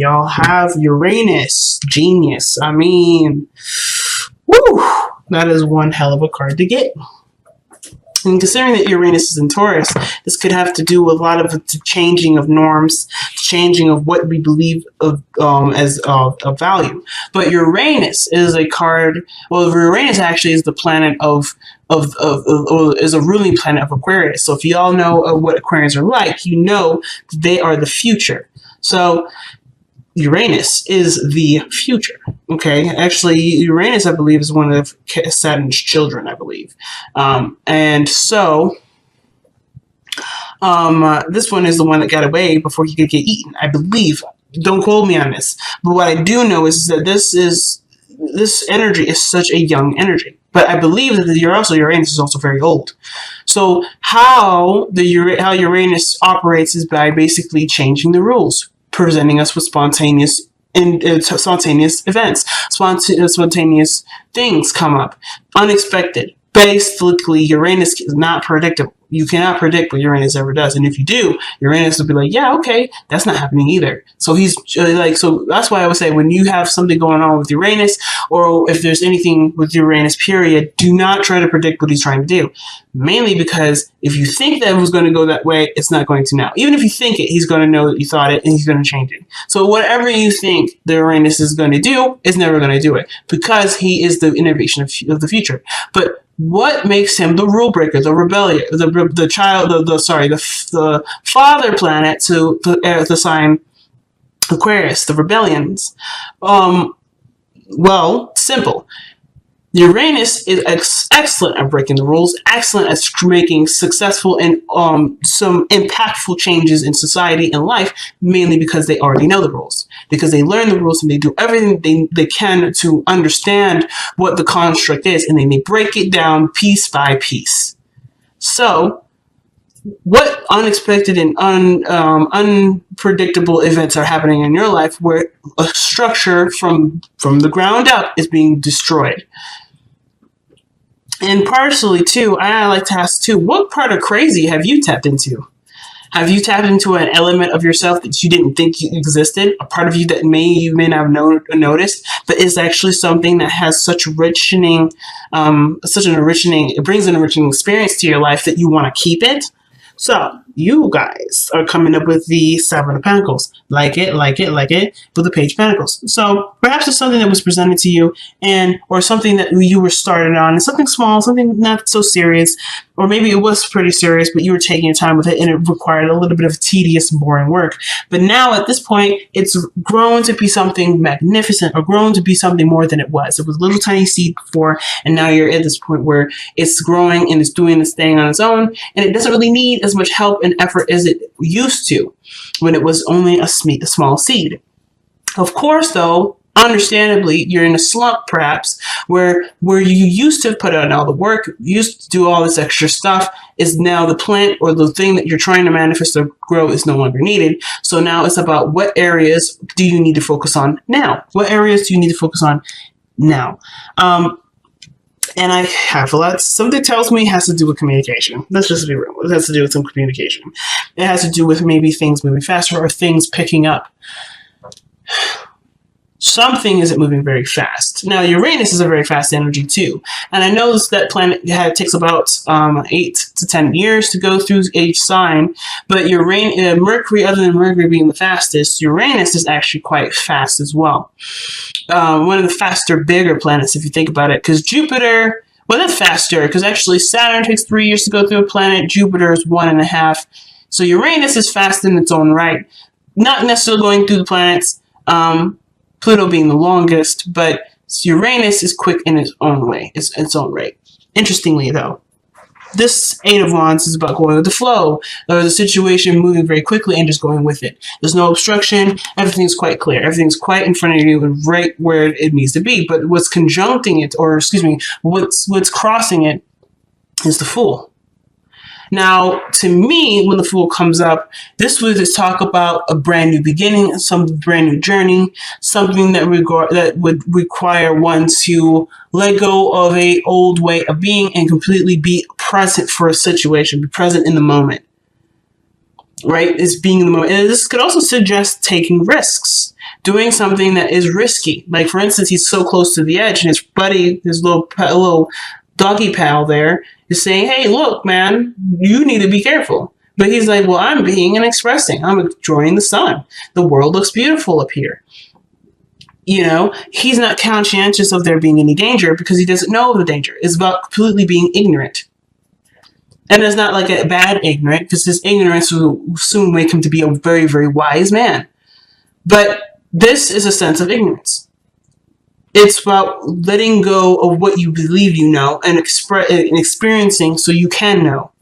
y'all have Uranus. Genius. I mean, woo, that is one hell of a card to get. And considering that Uranus is in Taurus, this could have to do with a lot of the changing of norms, changing of what we believe of as of value. But Uranus is a card. Well, Uranus actually is the planet is a ruling planet of Aquarius. So if you all know what Aquarians are like, you know they are the future. So Uranus is the future. Okay, actually, Uranus, I believe, is one of Saturn's children, I believe, and so this one is the one that got away before he could get eaten, I believe. Don't quote me on this, but what I do know is that this energy is such a young energy. But I believe that Uranus is also very old. So how Uranus operates is by basically changing the rules, presenting us with spontaneous events, spontaneous things come up, unexpected. Basically, Uranus is not predictable. You cannot predict what Uranus ever does, and if you do, Uranus will be like, "Yeah, okay, that's not happening either." So he's so that's why I would say when you have something going on with Uranus, or if there's anything with Uranus, period, do not try to predict what he's trying to do. Mainly because if you think that it was going to go that way, it's not going to now. Even if you think it, he's going to know that you thought it, and he's going to change it. So whatever you think the Uranus is going to do, is never going to do it because he is the innovation of the future. But what makes him the rule breaker, the rebellion, the father planet to the sign Aquarius, the rebellions? Well, simple. Uranus is excellent at breaking the rules, excellent at making successful and some impactful changes in society and life, mainly because they already know the rules, because they learn the rules and they do everything they can to understand what the construct is, and then they break it down piece by piece. So what unexpected and unpredictable events are happening in your life where a structure from the ground up is being destroyed? And partially, too, I like to ask, too, what part of crazy have you tapped into? Have you tapped into an element of yourself that you didn't think existed? A part of you that you may not have noticed, but is actually something that has such an enriching, it brings an enriching experience to your life that you want to keep it? So, you guys are coming up with the Seven of Pentacles. Like it, with the Page of Pentacles. So, perhaps it's something that was presented to you, or something that you were started on, and something small, something not so serious, or maybe it was pretty serious, but you were taking your time with it, and it required a little bit of tedious, boring work. But now, at this point, it's grown to be something magnificent, or grown to be something more than it was. It was a little tiny seed before, and now you're at this point where it's growing and it's doing its thing on its own, and it doesn't really need as much help and effort as it used to when it was only a small seed. Of course, though, understandably, you're in a slump, perhaps, where you used to put out all the work, used to do all this extra stuff, is now the plant or the thing that you're trying to manifest or grow is no longer needed. So now it's about what areas do you need to focus on now? What areas do you need to focus on now? And I have a lot. Something tells me it has to do with communication. Let's just be real. It has to do with some communication. It has to do with maybe things moving faster or things picking up. Something isn't moving very fast. Now, Uranus is a very fast energy too. And I know that planet takes about 8 to 10 years to go through each sign. But Mercury, other than Mercury being the fastest, Uranus is actually quite fast as well. One of the faster, bigger planets, if you think about it. Because Jupiter, well, that's faster. Because actually Saturn takes 3 years to go through a planet. Jupiter is 1.5. So Uranus is fast in its own right. Not necessarily going through the planets. Pluto being the longest, but Uranus is quick in its own way, its own rate. Interestingly, though, this Eight of Wands is about going with the flow, the situation moving very quickly and just going with it. There's no obstruction. Everything's quite clear. Everything's quite in front of you and right where it needs to be. But what's conjuncting it, or excuse me, what's crossing it is the Fool. Now, to me, when the Fool comes up, this would just talk about a brand new beginning, some brand new journey, something that would require one to let go of an old way of being and completely be present for a situation, be present in the moment. right? Is being in the moment. And this could also suggest taking risks, doing something that is risky. Like, for instance, he's so close to the edge, and his buddy, his little doggy pal there, is saying, "Hey, look, man, you need to be careful." But he's like, "Well, I'm being and expressing. I'm enjoying the sun. The world looks beautiful up here." You know, he's not conscientious of there being any danger because he doesn't know of the danger. It's about completely being ignorant. And it's not like a bad ignorant, because his ignorance will soon make him to be a very, very wise man. But this is a sense of ignorance. It's about letting go of what you believe you know and experiencing so you can know.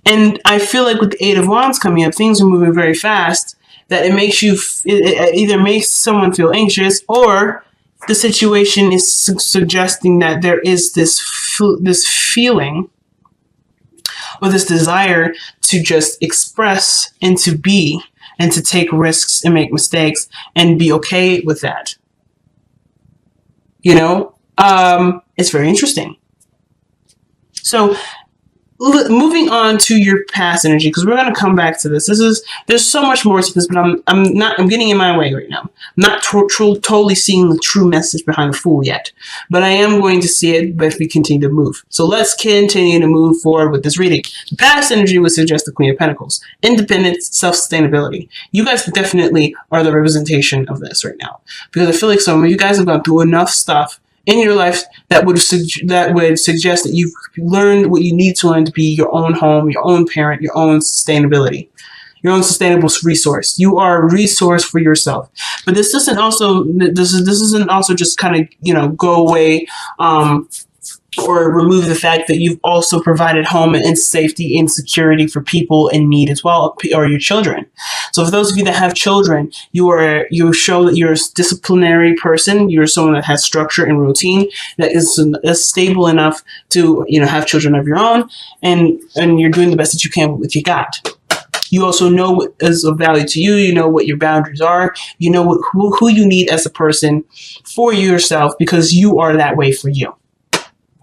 And I feel like with the Eight of Wands coming up, things are moving very fast, that it makes you, it either makes someone feel anxious, or the situation is suggesting that there is this feeling or this desire to just express and to be and to take risks and make mistakes and be okay with that. You know, it's very interesting. So moving on to your past energy, because we're going to come back to this. There's so much more to this, but I'm getting in my way right now. I'm not totally seeing the true message behind the Fool yet, but I am going to see it if we continue to move. So let's continue to move forward with this reading. The past energy would suggest the Queen of Pentacles, independence, self-sustainability. You guys definitely are the representation of this right now, because I feel like some of you guys have gone through enough stuff in your life that would suggest that you've learned what you need to learn to be your own home, your own parent, your own sustainability, your own sustainable resource. You are a resource for yourself. But this isn't also just kind of go away or remove the fact that you've also provided home and safety and security for people in need as well, or your children. So for those of you that have children, you show that you're a disciplinary person. You're someone that has structure and routine, that is stable enough to have children of your own, and you're doing the best that you can with what you got. You also know what is of value to you. You know what your boundaries are. You know who you need as a person for yourself, because you are that way for you.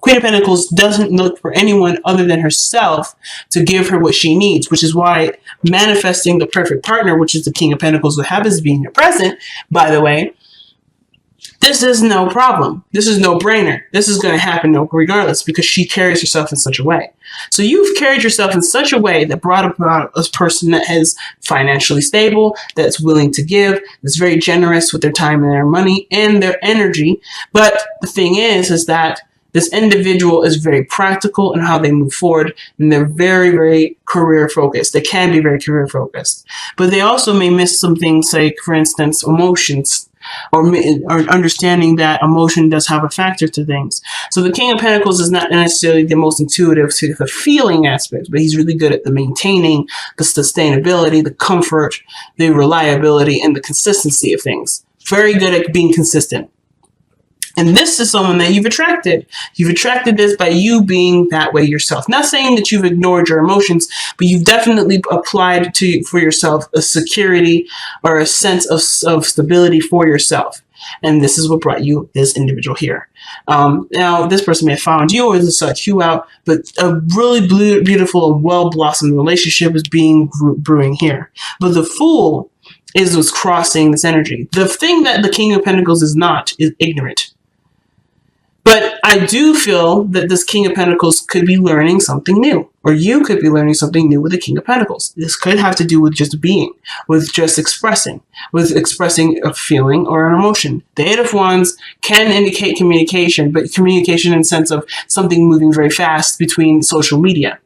Queen of Pentacles doesn't look for anyone other than herself to give her what she needs, which is why manifesting the perfect partner, which is the King of Pentacles, what happens to be in your present, by the way, this is no problem. This is no brainer. This is going to happen regardless, because she carries herself in such a way. So you've carried yourself in such a way that brought about a person that is financially stable, that's willing to give, that's very generous with their time and their money and their energy. But the thing is that this individual is very practical in how they move forward, and they're very, very career focused. They can be very career focused, but they also may miss some things, like, for instance, emotions, or understanding that emotion does have a factor to things. So the King of Pentacles is not necessarily the most intuitive to the feeling aspects, but he's really good at the maintaining, the sustainability, the comfort, the reliability, and the consistency of things. Very good at being consistent. And this is someone that you've attracted. You've attracted this by you being that way yourself. Not saying that you've ignored your emotions, but you've definitely applied for yourself a security or a sense of stability for yourself. And this is what brought you this individual here. Now, this person may have found you or sought you out, but a really beautiful and well-blossomed relationship is brewing here. But the Fool is what's crossing this energy. The thing that the King of Pentacles is not is ignorant. But I do feel that this King of Pentacles could be learning something new, or you could be learning something new with the King of Pentacles. This could have to do with just being, with just expressing, with expressing a feeling or an emotion. The Eight of Wands can indicate communication, but communication in the sense of something moving very fast between social media.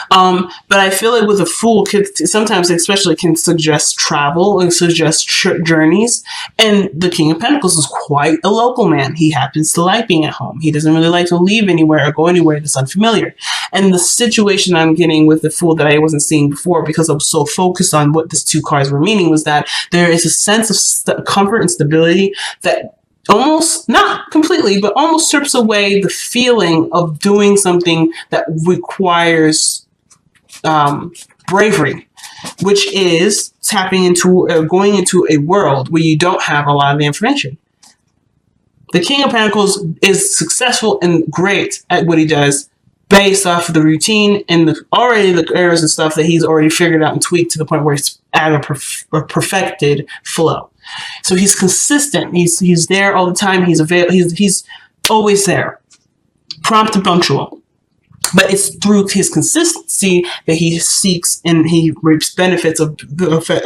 But I feel like with a Fool, sometimes especially can suggest travel and suggest journeys. And the King of Pentacles is quite a local man. He happens to like being at home. He doesn't really like to leave anywhere or go anywhere that's unfamiliar. And the situation I'm getting with the Fool that I wasn't seeing before, because I was so focused on what these two cards were meaning, was that there is a sense of comfort and stability that almost, not completely, but almost strips away the feeling of doing something that requires bravery, which is tapping into, going into a world where you don't have a lot of the information. The King of Pentacles is successful and great at what he does based off of the routine and the errors and stuff that he's already figured out and tweaked to the point where it's at a perfected flow. So he's consistent. He's there all the time. He's always there, prompt and punctual. But it's through his consistency that he seeks and he reaps benefits of benefits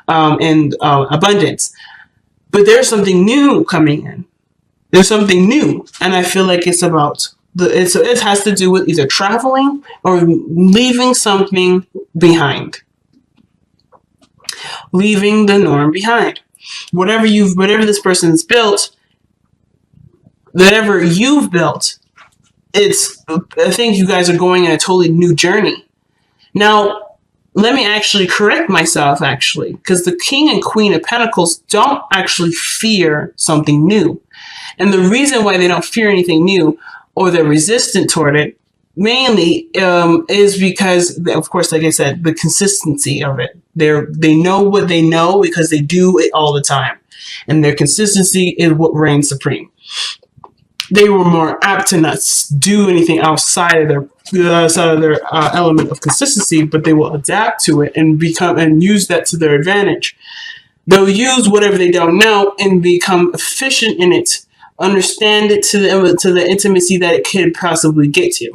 and abundance. But there's something new coming in. There's something new, and I feel like it's about it has to do with either traveling or leaving something behind, leaving the norm behind. Whatever this person's built, whatever you've built, I think you guys are going in a totally new journey. Now, let me actually correct myself, because the King and Queen of Pentacles don't actually fear something new. And the reason why they don't fear anything new or they're resistant toward it mainly is because, of course, like I said, the consistency of it. They know what they know because they do it all the time. And their consistency is what reigns supreme. They were more apt to not do anything outside of their element of consistency, but they will adapt to it and use that to their advantage. They'll use whatever they don't know and become efficient in it, understand it to the intimacy that it could possibly get to,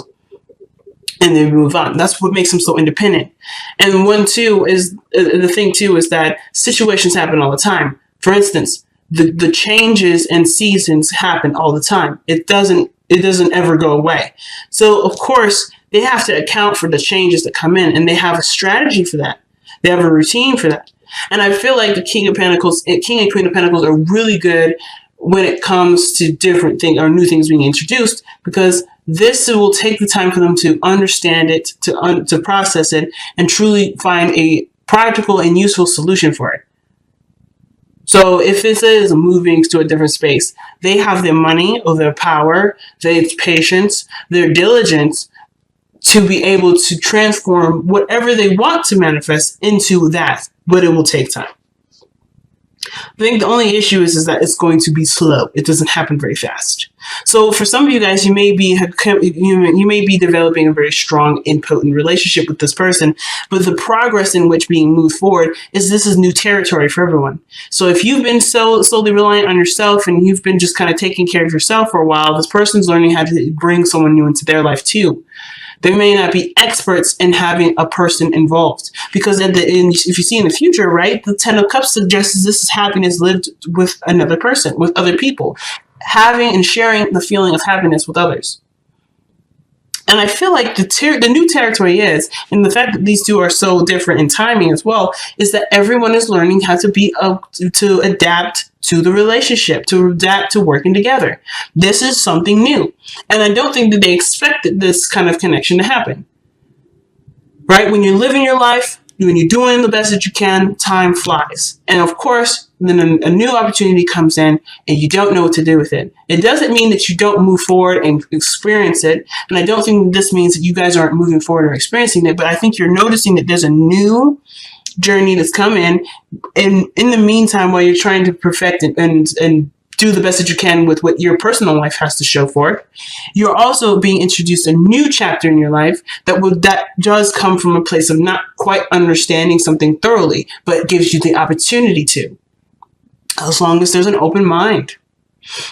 and then move on. That's what makes them so independent. And the thing too is that situations happen all the time. For instance, the changes and seasons happen all the time. It doesn't ever go away. So of course they have to account for the changes that come in, and they have a strategy for that. They have a routine for that. And I feel like the King and Queen of Pentacles are really good when it comes to different things or new things being introduced, because this will take the time for them to understand it, to process it, and truly find a practical and useful solution for it. So if this is moving to a different space, they have their money or their power, their patience, their diligence to be able to transform whatever they want to manifest into that, but it will take time. I think the only issue is that it's going to be slow. It doesn't happen very fast. So for some of you guys, you may be developing a very strong and potent relationship with this person, but the progress in which being moved forward this is new territory for everyone. So if you've been so solely reliant on yourself and you've been just kind of taking care of yourself for a while, this person's learning how to bring someone new into their life too. They may not be experts in having a person involved, because if you see in the future, right, the Ten of Cups suggests this is happiness lived with another person, with other people, having and sharing the feeling of happiness with others. And I feel like the new territory is, and the fact that these two are so different in timing as well, is that everyone is learning how to adapt to the relationship, to adapt to working together. This is something new. And I don't think that they expected this kind of connection to happen. Right? When you're living your life, when you're doing the best that you can, time flies. And of course, then a new opportunity comes in and you don't know what to do with it. It doesn't mean that you don't move forward and experience it. And I don't think this means that you guys aren't moving forward or experiencing it, but I think you're noticing that there's a new journey that's come in the meantime, while you're trying to perfect and do the best that you can with what your personal life has to show for it. You're also being introduced a new chapter in your life that does come from a place of not quite understanding something thoroughly, but gives you the opportunity to, as long as there's an open mind.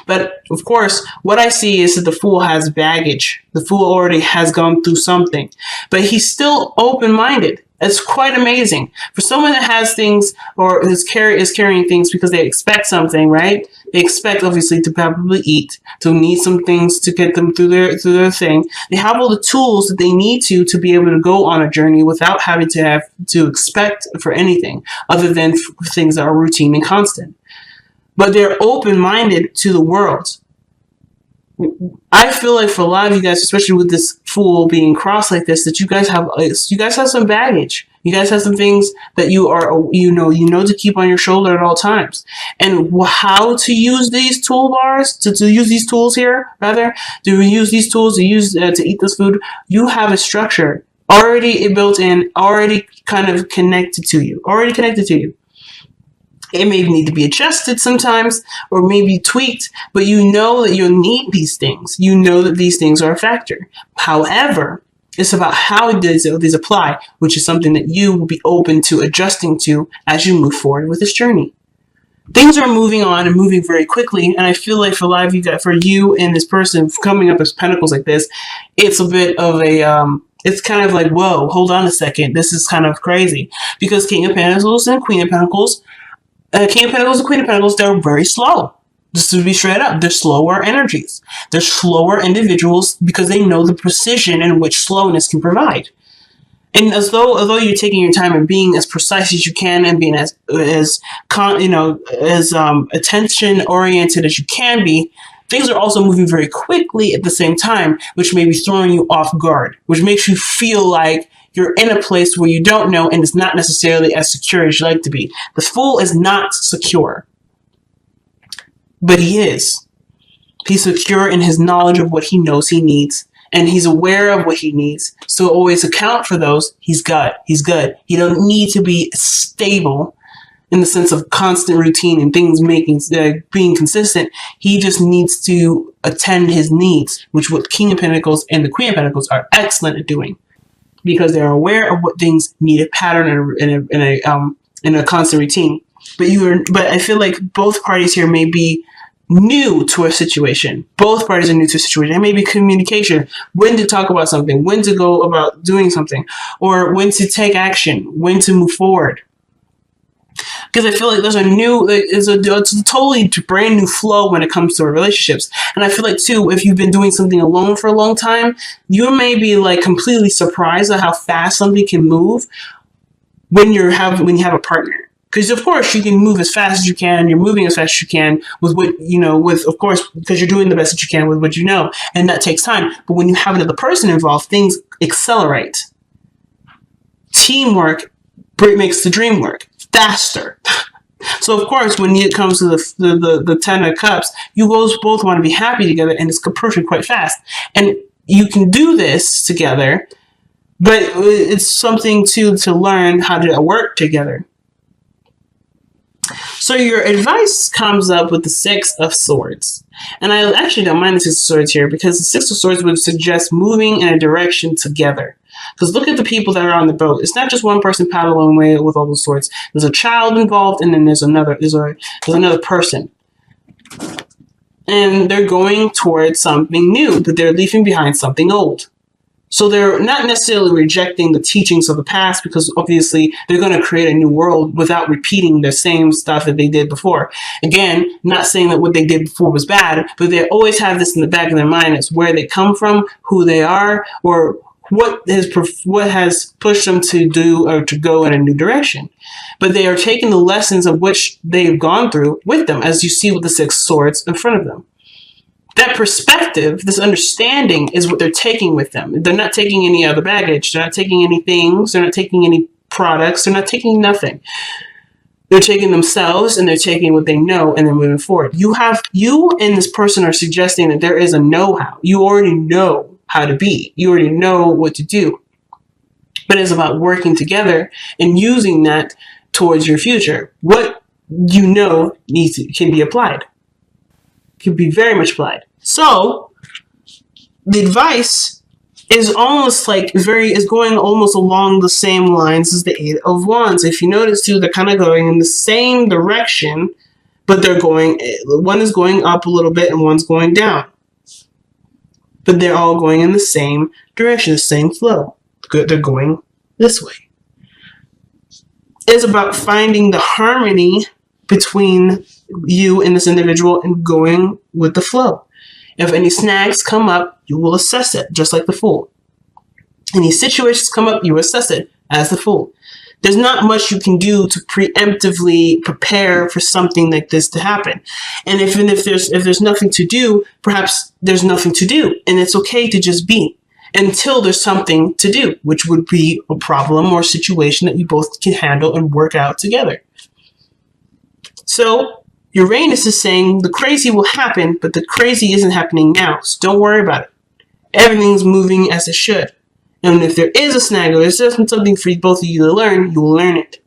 But of course, what I see is that the Fool has baggage. The Fool already has gone through something, but he's still open-minded. It's quite amazing. For someone that has things or is carrying things because they expect something, right? They expect, obviously, to probably eat, to need some things to get them through their thing. They have all the tools that they need to be able to go on a journey without having to have to expect for anything other than for things that are routine and constant. But they're open-minded to the world. I feel like for a lot of you guys, especially with this Fool being crossed like this, that you guys have some baggage. You guys have some things that you know to keep on your shoulder at all times. And how to use these toolbars, to use these tools here, rather, to use these tools to eat this food, you have a structure already built in, already kind of connected to you. It may need to be adjusted sometimes or maybe tweaked, but you know that you'll need these things. You know that these things are a factor. However, it's about how these apply, which is something that you will be open to adjusting to as you move forward with this journey. Things are moving on and moving very quickly, and I feel like for a lot of you guys, for you and this person coming up as pentacles like this, it's a bit of a it's kind of like, whoa, hold on a second, this is kind of crazy, because King of Pentacles and Queen of Pentacles, King of Pentacles and Queen of Pentacles, they're very slow. Just to be straight up, they're slower energies. They're slower individuals because they know the precision in which slowness can provide. And although you're taking your time and being as precise as you can and being as attention oriented as you can be, things are also moving very quickly at the same time, which may be throwing you off guard, which makes you feel like you're in a place where you don't know and it's not necessarily as secure as you like to be. The Fool is not secure, but he is. He's secure in his knowledge of what he knows he needs. And he's aware of what he needs. So always account for those. He's good. He don't need to be stable in the sense of constant routine and things being consistent. He just needs to attend his needs, which what King of Pentacles and the Queen of Pentacles are excellent at doing, because they're aware of what things need a pattern in a constant routine. But I feel like both parties here may be new to a situation. Both parties are new to a situation. It may be communication, when to talk about something, when to go about doing something, or when to take action, when to move forward. Because I feel like it's a totally brand new flow when it comes to relationships. And I feel like too, if you've been doing something alone for a long time, you may be like completely surprised at how fast something can move when you have a partner. Because of course you can move as fast as you can. You're moving as fast as you can with what you know. Of course, because you're doing the best that you can with what you know, and that takes time. But when you have another person involved, things accelerate. Teamwork makes the dream work faster. So of course, when it comes to the Ten of Cups, you both want to be happy together, and it's approaching quite fast. And you can do this together, but it's something to learn how to work together. So your advice comes up with the Six of Swords. And I actually don't mind the Six of Swords here, because the Six of Swords would suggest moving in a direction together. Because look at the people that are on the boat. It's not just one person paddling away with all the swords. There's a child involved, and then there's another person. And they're going towards something new, but they're leaving behind something old. So they're not necessarily rejecting the teachings of the past, because obviously they're going to create a new world without repeating the same stuff that they did before. Again, not saying that what they did before was bad, but they always have this in the back of their mind. It's where they come from, who they are, or what has pushed them to do or to go in a new direction. But they are taking the lessons of which they've gone through with them, as you see with the Six Swords in front of them. That perspective, this understanding, is what they're taking with them. They're not taking any other baggage. They're not taking any things. They're not taking any products. They're not taking nothing. They're taking themselves, and they're taking what they know, and they're moving forward. You and this person are suggesting that there is a know-how. You already know how to be. You already know what to do. But it's about working together and using that towards your future. What you know can be applied. Can be very much applied. So the advice is almost is going almost along the same lines as the Eight of Wands. If you notice too, they're kind of going in the same direction, but one is going up a little bit and one's going down. But they're all going in the same direction, the same flow. They're going this way. It's about finding the harmony between you and this individual and going with the flow. If any snags come up, you will assess it, just like the Fool. Any situations come up, you assess it as the Fool. There's not much you can do to preemptively prepare for something like this to happen. And if there's nothing to do, perhaps there's nothing to do, and it's okay to just be until there's something to do, which would be a problem or situation that you both can handle and work out together. So Uranus is saying the crazy will happen, but the crazy isn't happening now, so don't worry about it. Everything's moving as it should. And if there is a snag or there's something for both of you to learn, you will learn it.